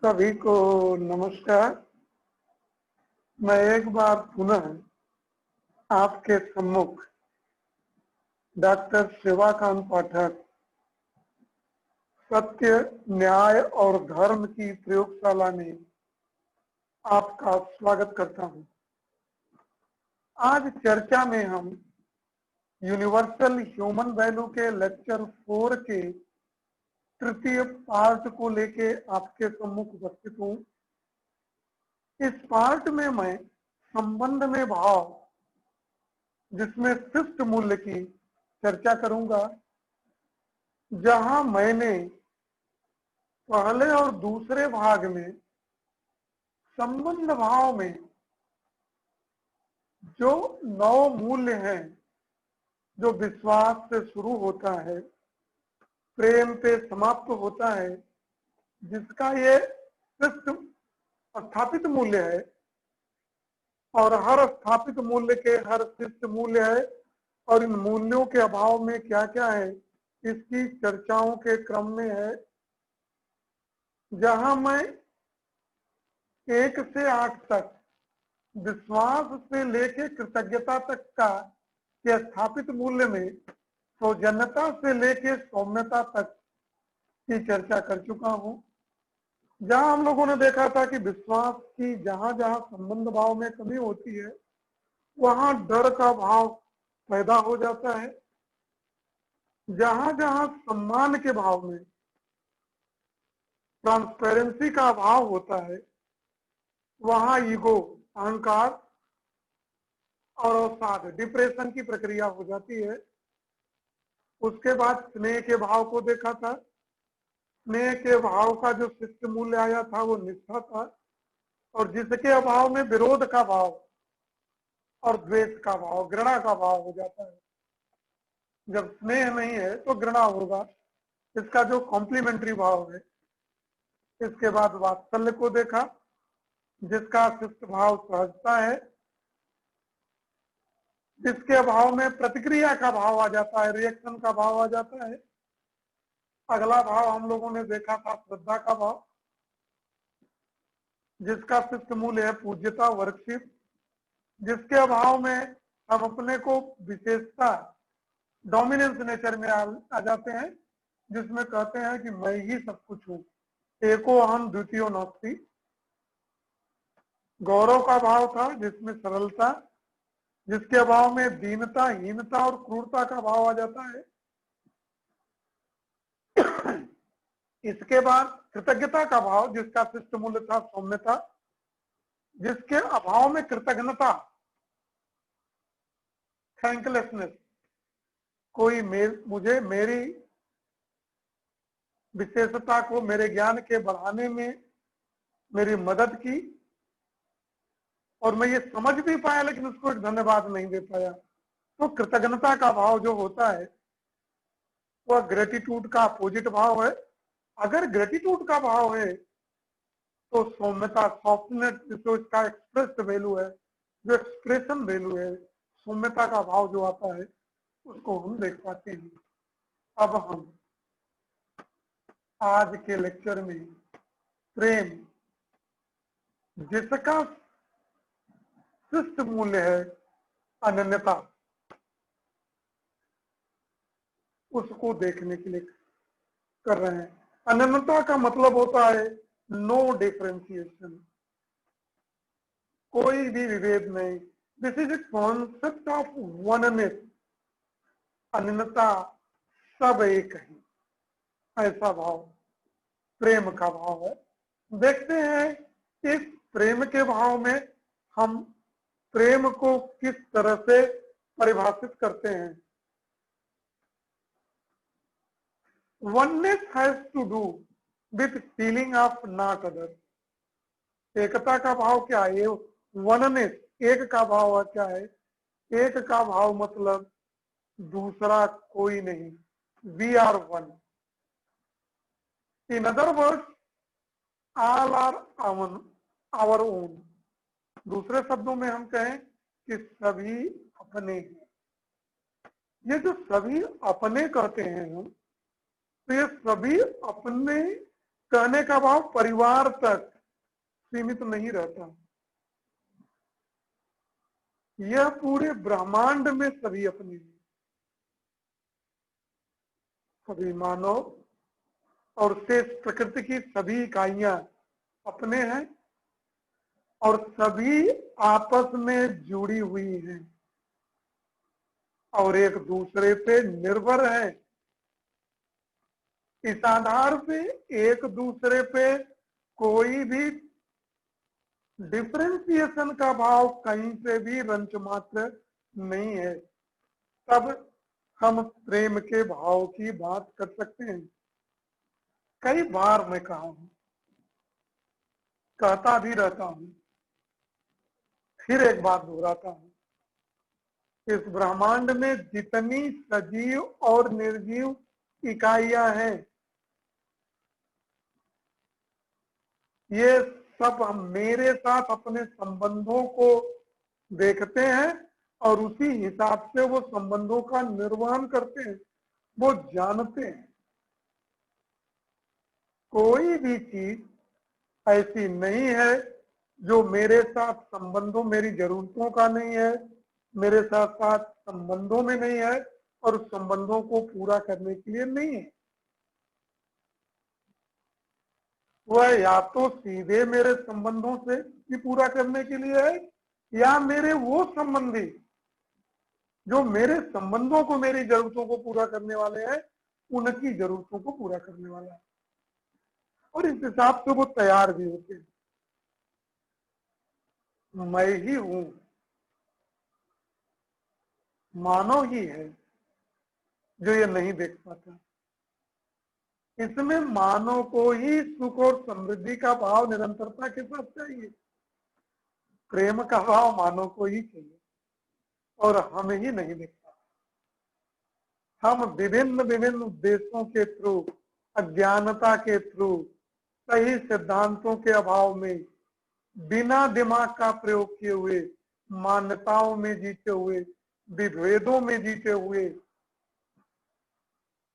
सभी को नमस्कार। मैं एक बार पुनः आपके सम्मुख डॉक्टर शिवाकांत पाठक सत्य, न्याय और धर्म की प्रयोगशाला में आपका स्वागत करता हूं। आज चर्चा में हम यूनिवर्सल ह्यूमन वैल्यू के लेक्चर 4 के तृतीय पार्ट को लेके आपके सम्मुख उपस्थित हूं। इस पार्ट में मैं संबंध में भाव, जिसमें शिष्ट मूल्य की चर्चा करूंगा, जहां मैंने पहले और दूसरे भाग में संबंध भाव में जो 9 मूल्य हैं, जो विश्वास से शुरू होता है, प्रेम पे समाप्त होता है, जिसका ये शिष्ट स्थापित मूल्य है और हर स्थापित मूल्य के हर शिष्ट मूल्य है और इन मूल्यों के अभाव में क्या क्या है, इसकी चर्चाओं के क्रम में है, जहां मैं 1 से 8 तक विश्वास से लेके कृतज्ञता तक का के स्थापित मूल्य में सौजन्यता से लेके सौम्यता तक की चर्चा कर चुका हूं। जहां हम लोगों ने देखा था कि विश्वास की जहां जहां संबंध भाव में कमी होती है, वहां डर का भाव पैदा हो जाता है। जहां जहां सम्मान के भाव में ट्रांसपेरेंसी का अभाव होता है, वहां ईगो, अहंकार और अवसाद, डिप्रेशन की प्रक्रिया हो जाती है। उसके बाद स्नेह के भाव को देखा था। स्नेह के भाव का जो शिष्ट मूल्य आया था वो निष्ठा था, और जिसके अभाव में विरोध का भाव और द्वेष का भाव, घृणा का भाव हो जाता है। जब स्नेह नहीं है तो घृणा होगा, इसका जो कॉम्प्लीमेंट्री भाव है। इसके बाद वात्सल्य को देखा, जिसका शिष्ट भाव सहजता है, जिसके अभाव में प्रतिक्रिया का भाव आ जाता है, रिएक्शन का भाव आ जाता है। अगला भाव हम लोगों ने देखा था श्रद्धा का भाव, जिसका शिष्ट मूल्य है पूज्यता, वर्कशिप, जिसके अभाव में हम अपने को विशेषता, डोमिनेंस नेचर में आ जाते हैं, जिसमें कहते हैं कि मैं ही सब कुछ हूं, एको अहम द्वितीयो नास्ति। गौरव का भाव था, जिसमें सरलता, जिसके अभाव में दीनता, हीनता और क्रूरता का भाव आ जाता है। इसके बाद कृतज्ञता का भाव, जिसका शिष्ट मूल्य था सौम्यता, जिसके अभाव में कृतज्ञता, थैंकलेसनेस, कोई मुझे मेरी विशेषता को, मेरे ज्ञान के बढ़ाने में मेरी मदद की और मैं ये समझ भी पाया लेकिन उसको एक धन्यवाद नहीं दे पाया, तो कृतज्ञता का भाव जो होता है वह ग्रेटिट्यूड का अपोजिट भाव है। अगर ग्रेटिट्यूड का भाव है तो सौम्यता, सॉफ्टनेस, जो इसका एक्सप्रेस वैल्यू है, जो एक्सप्रेशन वैल्यू है, सौम्यता का भाव जो आता है, उसको हम देख पाते हैं। अब हम आज के लेक्चर में प्रेम, जिसका शिष्ट मूल्य है अनन्यता, उसको देखने के लिए कर रहे हैं। अनन्यता का मतलब होता है नो डिफरेंशिएशन, कोई भी विभेद नहीं। This is a concept of oneness, अनन्यता, सब एक है, ऐसा भाव प्रेम का भाव है। देखते हैं इस प्रेम के भाव में हम प्रेम को किस तरह से परिभाषित करते हैं। Oneness has to do with feeling of not other. एकता का भाव क्या है? वननेस, एक का भाव क्या है? एक का भाव मतलब दूसरा कोई नहीं, we are one. In other words, all are our own. दूसरे शब्दों में हम कहें कि सभी अपने हैं। ये जो सभी अपने कहते हैं हम, तो ये सभी अपने कहने का भाव परिवार तक सीमित नहीं रहता, यह पूरे ब्रह्मांड में सभी अपने हैं। सभी मानव और शेष प्रकृति की सभी इकाइयां अपने हैं और सभी आपस में जुड़ी हुई हैं और एक दूसरे पे निर्भर है। इस आधार पे एक दूसरे पे कोई भी डिफरेंशिएशन का भाव कहीं पे भी रंच मात्र नहीं है। तब हम प्रेम के भाव की बात कर सकते हैं। कई बार मैं कहा हूं, कहता भी रहता हूं, फिर एक बात दोहराता हूं, इस ब्रह्मांड में जितनी सजीव और निर्जीव इकाइयां हैं, ये सब मेरे साथ अपने संबंधों को देखते हैं और उसी हिसाब से वो संबंधों का निर्वहन करते हैं, वो जानते हैं। कोई भी चीज ऐसी नहीं है जो मेरे साथ संबंधों, मेरी जरूरतों का नहीं है, मेरे साथ साथ संबंधों में नहीं है और उस संबंधों को पूरा करने के लिए नहीं है। वह या तो सीधे मेरे संबंधों से ही पूरा करने के लिए है या मेरे वो संबंधी जो मेरे संबंधों को, मेरी जरूरतों को पूरा करने वाले हैं, उनकी जरूरतों को पूरा करने वाला है और इस हिसाब से वो तैयार भी होते हैं। मैं ही हूं, मानव ही है जो ये नहीं देख पाता। इसमें मानव को ही सुख और समृद्धि का भाव निरंतरता के साथ चाहिए, प्रेम का भाव मानव को ही चाहिए और हम ही नहीं देख पाते। हम विभिन्न विभिन्न उद्देश्यों के थ्रू, अज्ञानता के थ्रू, सही सिद्धांतों के अभाव में, बिना दिमाग का प्रयोग किए हुए, मान्यताओं में जीते हुए, विभेदों में जीते हुए,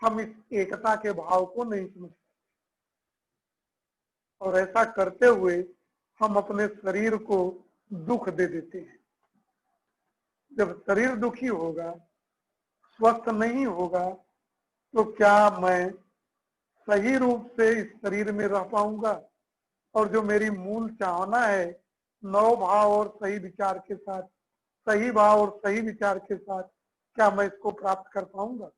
हम इस एकता के भाव को नहीं समझ पाते और ऐसा करते हुए हम अपने शरीर को दुख दे देते हैं। जब शरीर दुखी होगा, स्वस्थ नहीं होगा, तो क्या मैं सही रूप से इस शरीर में रह पाऊंगा और जो मेरी मूल चाहना है, नव भाव और सही विचार के साथ, सही भाव और सही विचार के साथ, क्या मैं इसको प्राप्त कर पाऊंगा?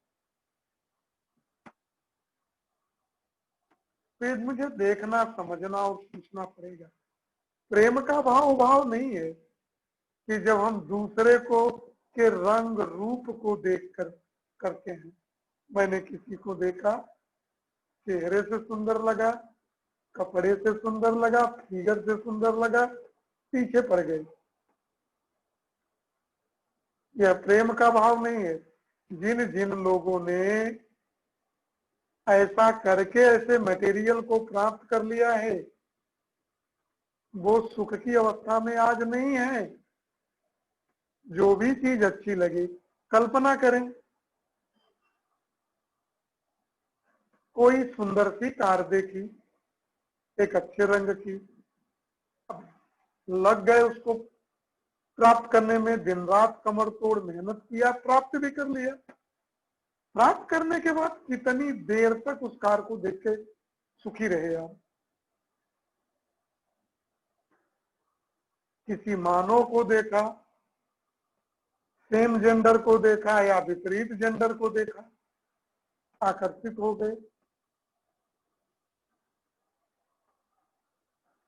तो मुझे देखना, समझना और सोचना पड़ेगा। प्रेम का भाव नहीं है कि जब हम दूसरे को के रंग रूप को देखकर करते हैं। मैंने किसी को देखा, चेहरे से सुंदर लगा, कपड़े से सुंदर लगा, फिगर से सुंदर लगा, पीछे पड़ गए। यह प्रेम का भाव नहीं है। जिन जिन लोगों ने ऐसा करके ऐसे मटेरियल को प्राप्त कर लिया है, वो सुख की अवस्था में आज नहीं है। जो भी चीज अच्छी लगे, कल्पना करें, कोई सुंदर सी कार देखी, एक अच्छे रंग की, लग गए उसको प्राप्त करने में, दिन रात कमर तोड़ मेहनत किया, प्राप्त भी कर लिया। प्राप्त करने के बाद कितनी देर तक उस कार को देख के सुखी रहे आप? किसी मानव को देखा, सेम जेंडर को देखा या विपरीत जेंडर को देखा, आकर्षित हो गए।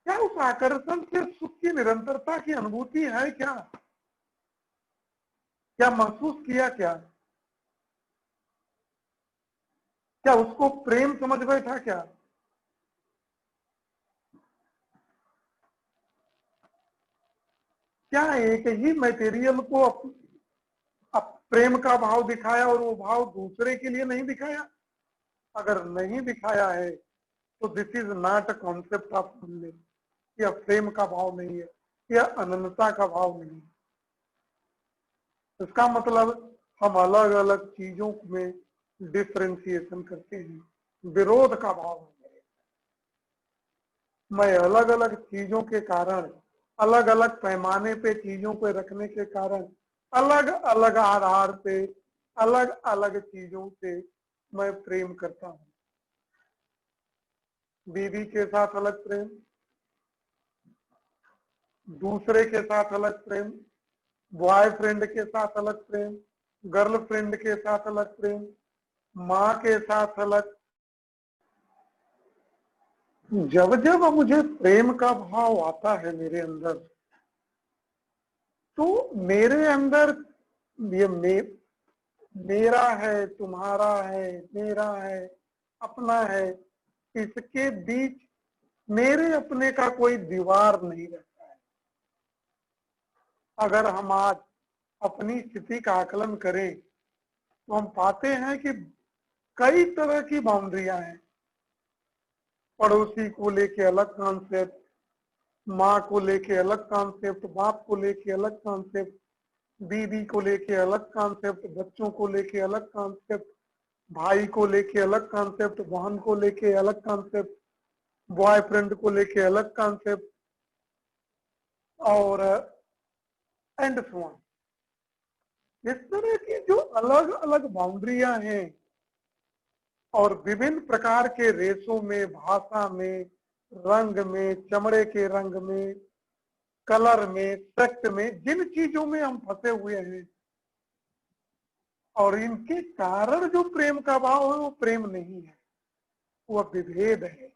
क्या उस आकर्षण से सुख की निरंतरता की अनुभूति है? क्या महसूस किया? क्या उसको प्रेम समझ बैठा? क्या एक ही मटेरियल को प्रेम का भाव दिखाया और वो भाव दूसरे के लिए नहीं दिखाया? अगर नहीं दिखाया है तो this is not a concept of feeling. यह प्रेम का भाव नहीं है, यह अनन्यता का भाव नहीं है। इसका मतलब हम अलग अलग चीजों में डिफरेंशिएशन करते हैं, विरोध का भाव है। मैं अलग अलग चीजों के कारण, अलग अलग पैमाने पे चीजों को रखने के कारण, अलग अलग आधार पे, अलग अलग चीजों से मैं प्रेम करता हूं। बीवी के साथ अलग प्रेम, दूसरे के साथ अलग प्रेम, बॉयफ्रेंड के साथ अलग प्रेम, गर्लफ्रेंड के साथ अलग प्रेम, माँ के साथ अलग। जब जब मुझे प्रेम का भाव आता है मेरे अंदर, तो मेरे अंदर ये मेरा है, तुम्हारा है, मेरा है, अपना है, इसके बीच मेरे अपने का कोई दीवार नहीं रहता है। अगर हम आज अपनी स्थिति का आकलन करें तो हम पाते हैं कि कई तरह की बाउंड्रियां हैं। पड़ोसी को लेके अलग कॉन्सेप्ट, माँ को लेके अलग कॉन्सेप्ट, बाप को लेके अलग कॉन्सेप्ट, बीवी को लेके अलग कॉन्सेप्ट, बच्चों को लेके अलग कॉन्सेप्ट, भाई को लेके अलग कॉन्सेप्ट, बहन को लेके अलग कॉन्सेप्ट, बॉयफ्रेंड को लेके अलग कॉन्सेप्ट, और एंड सो ऑन। इस तरह की जो अलग अलग बाउंड्रियां हैं और विभिन्न प्रकार के रेशों में, भाषा में, रंग में, चमड़े के रंग में, कलर में, सेक्ट में, जिन चीजों में हम फंसे हुए हैं और इनके कारण जो प्रेम का भाव है वो प्रेम नहीं है, वह विभेद है।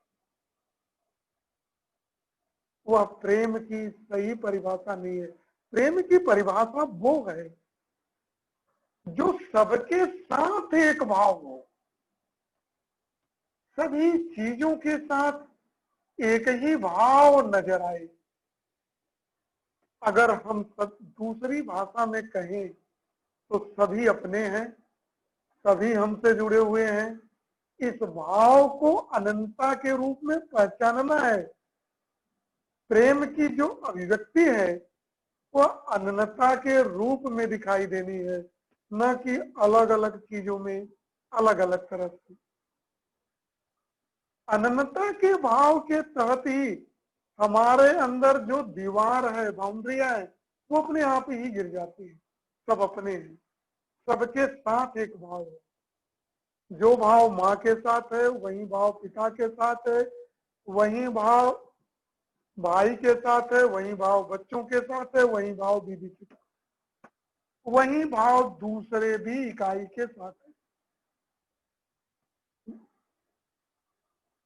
वह प्रेम की सही परिभाषा नहीं है। प्रेम की परिभाषा वो है जो सबके साथ एक भाव हो, सभी चीजों के साथ एक ही भाव नजर आए। अगर हम सब दूसरी भाषा में कहें तो सभी अपने हैं, सभी हमसे जुड़े हुए हैं। इस भाव को अनंतता के रूप में पहचानना है। प्रेम की जो अभिव्यक्ति है वह अनंतता के रूप में दिखाई देनी है, न कि अलग अलग चीजों में अलग अलग तरह से। अनंतता के भाव के तहत ही हमारे अंदर जो दीवार है, बाउंड्रियां है, वो अपने आप ही गिर जाती है। सब अपने हैं, सबके साथ एक भाव है। जो भाव माँ के साथ है वही भाव पिता के साथ है, वही भाव भाई के साथ है, वही भाव बच्चों के साथ है, वही भाव बीवी के साथ, वही भाव दूसरे भी इकाई के साथ है।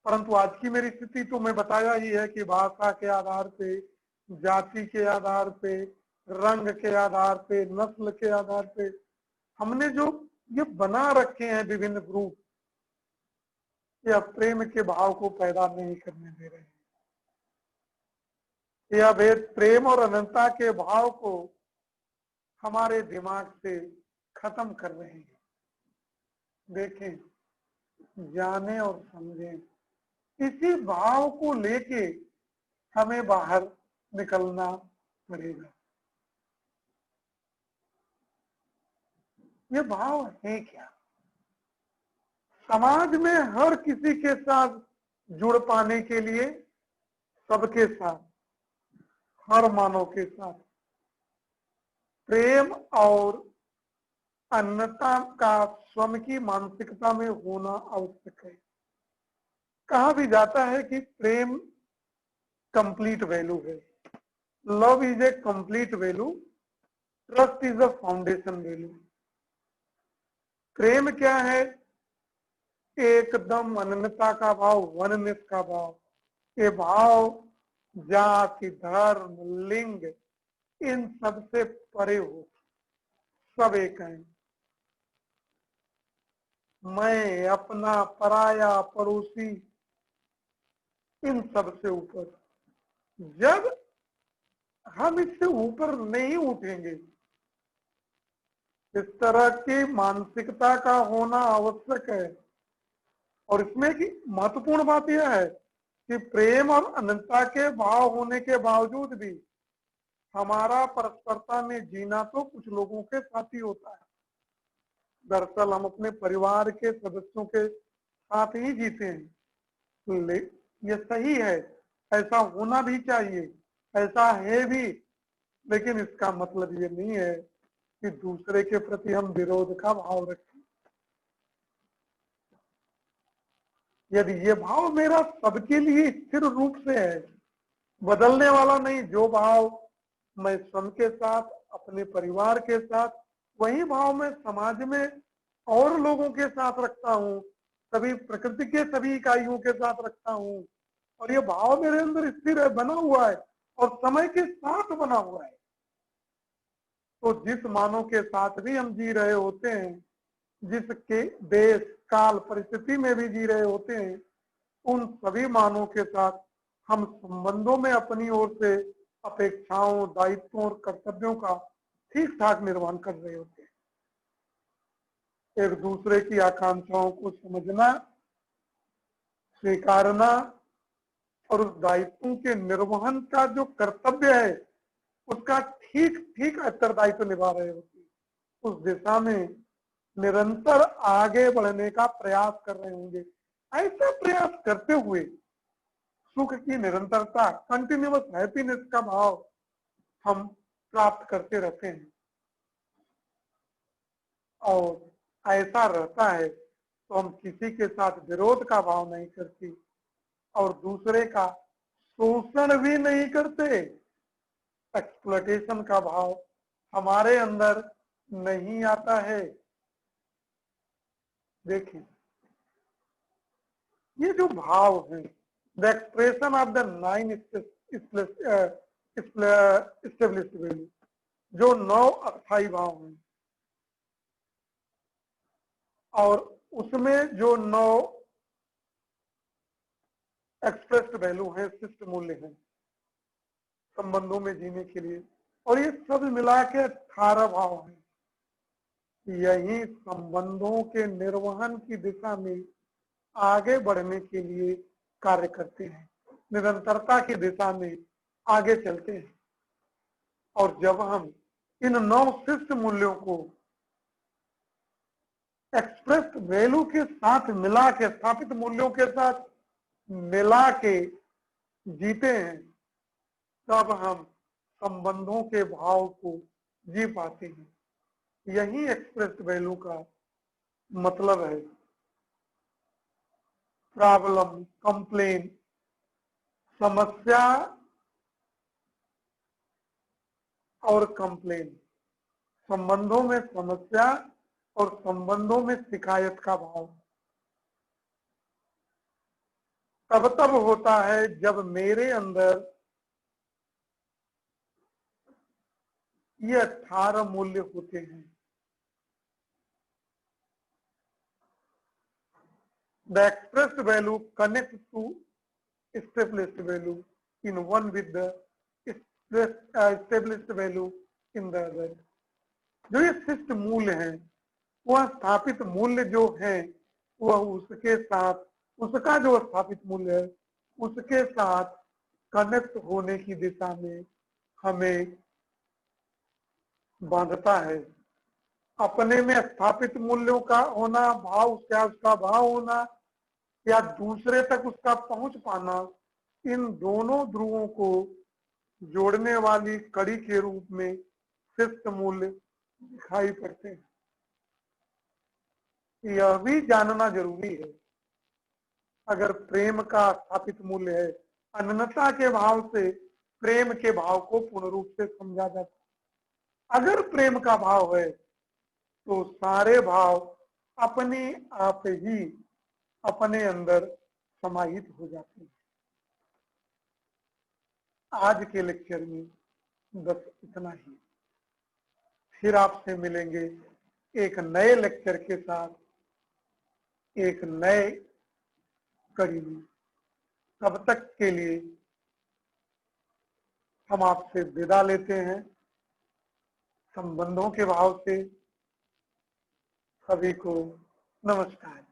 परंतु आज की मेरी स्थिति तो मैं बताया ही है कि भाषा के आधार पे, जाति के आधार पे, रंग के आधार पे, नस्ल के आधार पे हमने जो ये बना रखे हैं विभिन्न ग्रुप, यह प्रेम के भाव को पैदा नहीं करने दे रहे हैं। यह भेद प्रेम और अनंतता के भाव को हमारे दिमाग से खत्म कर रहे हैं। देखें, जाने और समझें, इसी भाव को लेके हमें बाहर निकलना पड़ेगा। ये भाव है क्या? समाज में हर किसी के साथ जुड़ पाने के लिए, सबके साथ, हर मानव के साथ प्रेम और अन्यता का स्वयं की मानसिकता में होना आवश्यक है। कहा भी जाता है कि प्रेम कंप्लीट वैल्यू है, love is a complete value, trust is a foundation value. प्रेम क्या है? एकदम अनन्यता का भाव, वननेस का भाव। ये भाव जाति, धर्म, लिंग, इन सबसे परे हो, सब एक है। मैं, अपना, पराया, पड़ोसी, इन सब से ऊपर। जब हम इससे ऊपर नहीं उठेंगे, इस तरह की मानसिकता का होना आवश्यक है। और इसमें की महत्वपूर्ण बात यह है कि प्रेम और अनंतता के भाव होने के बावजूद भी हमारा परस्परता में जीना तो कुछ लोगों के साथ ही होता है। दरअसल हम अपने परिवार के सदस्यों के साथ ही जीते हैं। ये सही है, ऐसा होना भी चाहिए, ऐसा है भी, लेकिन इसका मतलब ये नहीं है कि दूसरे के प्रति हम विरोध का भाव रखें। यदि ये भाव मेरा सबके लिए स्थिर रूप से है, बदलने वाला नहीं, जो भाव मैं स्वयं के साथ, अपने परिवार के साथ, वही भाव मैं समाज में और लोगों के साथ रखता हूँ, सभी प्रकृति के सभी इकाइयों के साथ रखता हूँ, और ये भाव मेरे अंदर स्थिर है, बना हुआ है और समय के साथ बना हुआ है। तो जिस मानव के साथ भी हम जी रहे होते हैं, जिसके देश काल परिस्थिति में भी जी रहे होते हैं, उन सभी मानवों के साथ हम संबंधों में अपनी ओर से अपेक्षाओं, दायित्वों और कर्तव्यों का ठीक ठाक निर्वहन कर रहे होते हैं। एक दूसरे की आकांक्षाओं को समझना, स्वीकारना और उस दायित्वों के निर्वहन का जो कर्तव्य है उसका ठीक ठीक उत्तरदायित्व निभा रहे होते हैं। उस दिशा में निरंतर आगे बढ़ने का प्रयास कर रहे होंगे। ऐसा प्रयास करते हुए सुख की निरंतरता, कंटिन्यूअस हैप्पीनेस का भाव हम प्राप्त करते रहते हैं। और ऐसा रहता है तो हम किसी के साथ विरोध का भाव नहीं करते और दूसरे का शोषण भी नहीं करते। एक्सप्लॉयटेशन का भाव हमारे अंदर नहीं आता है। देखिए, ये जो भाव है, the expression of the 9 established value, जो 9 अस्थायी भाव हैं, और उसमें जो 9 एक्सप्रेस्ड वैल्यू है, शिष्ट मूल्य है संबंधों में जीने के लिए, और ये सब मिला के 18 भाव हैं। यही संबंधों के निर्वहन की दिशा में आगे बढ़ने के लिए कार्य करते हैं, निरंतरता की दिशा में आगे चलते हैं। और जब हम इन 9 शिष्ट मूल्यों को एक्सप्रेस्ड वैल्यू के साथ मिला के, स्थापित मूल्यों के साथ मिला के जीते हैं, तब हम संबंधों के भाव को जी पाते हैं। यही एक्सप्रेस्ड वैल्यू का मतलब है। प्रॉब्लम, कंप्लेन, समस्या और कंप्लेन, संबंधों में समस्या और संबंधों में शिकायत का भाव तब होता है जब मेरे अंदर ये 18 मूल्य होते हैं। The expressed value connects to established value in one with the established value in the other. जो ये शिष्ट मूल्य है, वह स्थापित मूल्य जो है, वह उसके साथ, उसका जो स्थापित मूल्य है उसके साथ कनेक्ट होने की दिशा में हमें बांधता है। अपने में स्थापित मूल्यों का होना, भाव, क्या उसका भाव होना या दूसरे तक उसका पहुंच पाना, इन दोनों ध्रुवों को जोड़ने वाली कड़ी के रूप में शिष्ट मूल्य दिखाई पड़ते हैं। यह भी जानना जरूरी है, अगर प्रेम का स्थापित मूल्य है, अनन्यता के भाव से प्रेम के भाव को पूर्ण रूप से समझा जाता है। अगर प्रेम का भाव है तो सारे भाव अपने आप ही अपने अंदर समाहित हो जाते हैं। आज के लेक्चर में बस इतना ही। फिर आपसे मिलेंगे एक नए लेक्चर के साथ, एक नए कड़ी में। तब तक के लिए हम आपसे विदा लेते हैं। संबंधों के भाव से सभी को नमस्कार।